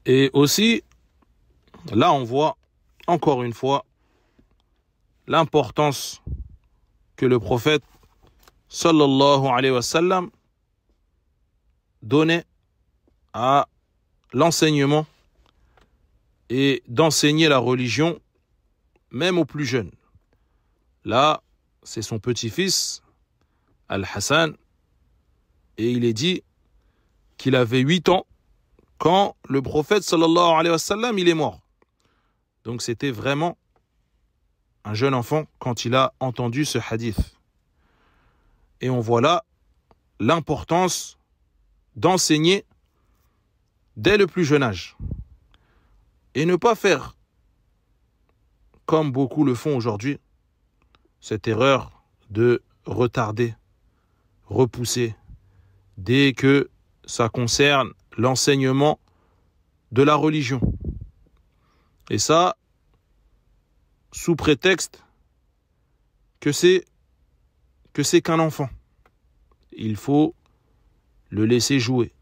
Et aussi, là on voit encore une fois l'importance que le prophète sallallahu alayhi wa sallam donnait à l'enseignement et d'enseigner la religion même aux plus jeunes. Là, c'est son petit-fils, Al-Hassan, et il est dit qu'il avait 8 ans quand le prophète sallallahu alayhi wa sallam il est mort. Donc c'était vraiment un jeune enfant quand il a entendu ce hadith. Et on voit là l'importance d'enseigner dès le plus jeune âge. Et ne pas faire, comme beaucoup le font aujourd'hui, cette erreur de retarder, repousser, dès que ça concerne l'enseignement de la religion. Et ça, sous prétexte que c'est qu'un enfant. Il faut le laisser jouer.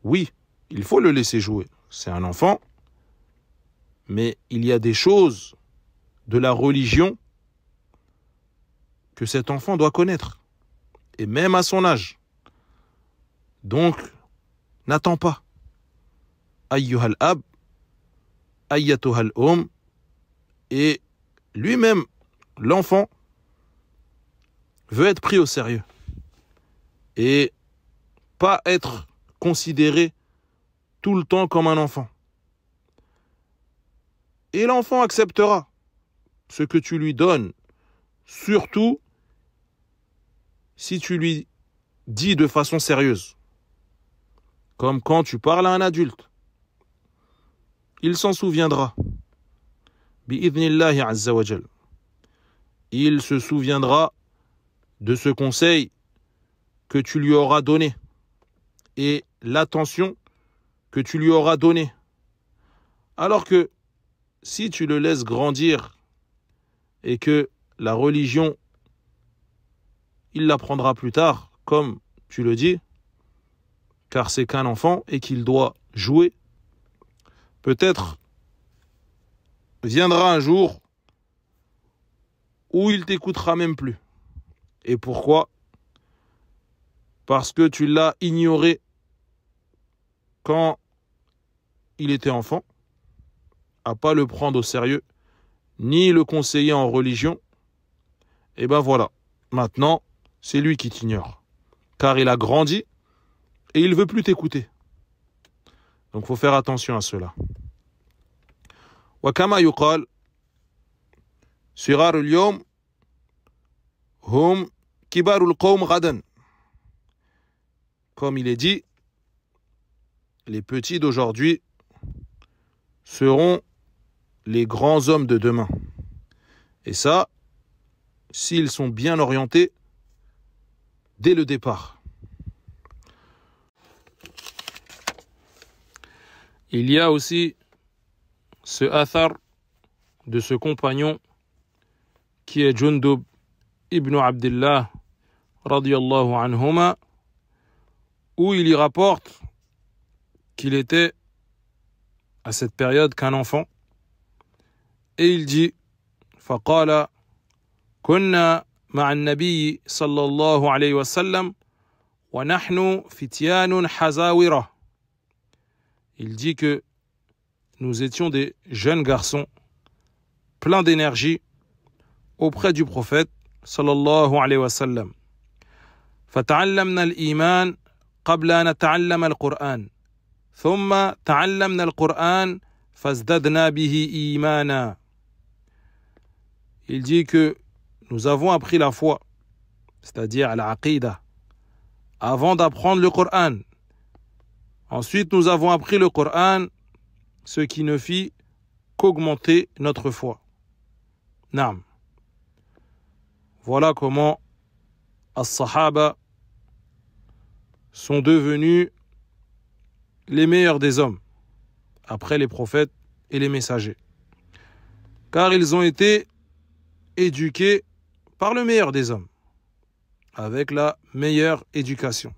Oui, il faut le laisser jouer. C'est un enfant, mais il y a des choses de la religion que cet enfant doit connaître, et même à son âge. Donc, n'attends pas. Ayyuhal ab, ayyatuhal et lui-même, l'enfant, veut être pris au sérieux et pas être considéré tout le temps comme un enfant. Et l'enfant acceptera ce que tu lui donnes, surtout si tu lui dis de façon sérieuse. Comme quand tu parles à un adulte. Il s'en souviendra. Bi'idhnillahi azza wa jal. Il se souviendra de ce conseil que tu lui auras donné et l'attention que tu lui auras donnée. Alors que si tu le laisses grandir et que la religion, il l'apprendra plus tard, comme tu le dis, car c'est qu'un enfant et qu'il doit jouer, peut-être viendra un jour où il t'écoutera même plus. Et pourquoi ? Parce que tu l'as ignoré quand il était enfant, à pas le prendre au sérieux, ni le conseiller en religion. Et ben voilà, maintenant, c'est lui qui t'ignore. Car il a grandi et il ne veut plus t'écouter. Donc il faut faire attention à cela. وكما يقال صغار اليوم هم كبار القوم غدا. Comme il est dit, les petits d'aujourd'hui seront les grands hommes de demain. Et ça, s'ils sont bien orientés dès le départ. Il y a aussi ce athar de ce compagnon qui est Jundub ibn Abdullah radiyallahu anhuma, où il y rapporte qu'il était à cette période qu'un enfant, et il dit فقال كنا مع النبي صلى الله عليه وسلم ونحن فتيان حزاورة. Il dit que nous étions des jeunes garçons pleins d'énergie auprès du prophète sallallahu alayhi wa sallam. فتعلمنا الإيمان قبل أن نتعلم القرآن ثم تعلمنا القرآن فازددنا به إيمانا. Il dit que nous avons appris la foi, c'est-à-dire l'aqida, avant d'apprendre le Coran. Ensuite, nous avons appris le Coran, ce qui ne fit qu'augmenter notre foi. Naam. Voilà comment as-sahaba sont devenus les meilleurs des hommes, après les prophètes et les messagers. Car ils ont été éduqués par le meilleur des hommes, avec la meilleure éducation.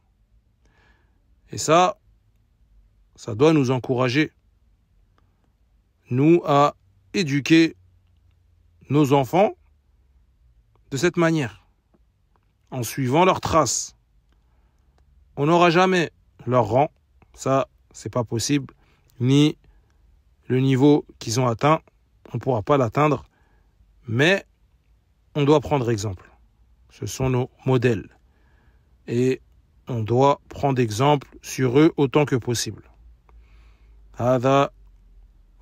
Et ça, ça doit nous encourager, nous, à éduquer nos enfants de cette manière, en suivant leurs traces. On n'aura jamais leur rang, ça, c'est pas possible, ni le niveau qu'ils ont atteint, on ne pourra pas l'atteindre, mais on doit prendre exemple. Ce sont nos modèles. Et on doit prendre exemple sur eux autant que possible. هذا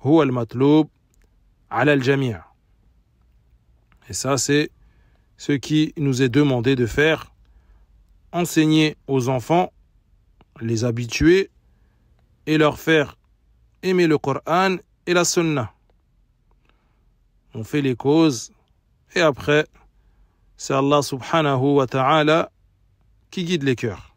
هو المطلوب على الجميع. Et ça, c'est ce qui nous est demandé de faire. Enseigner aux enfants, les habituer et leur faire aimer le Coran et la Sunna. On fait les causes et après, c'est Allah subhanahu wa ta'ala qui guide les cœurs.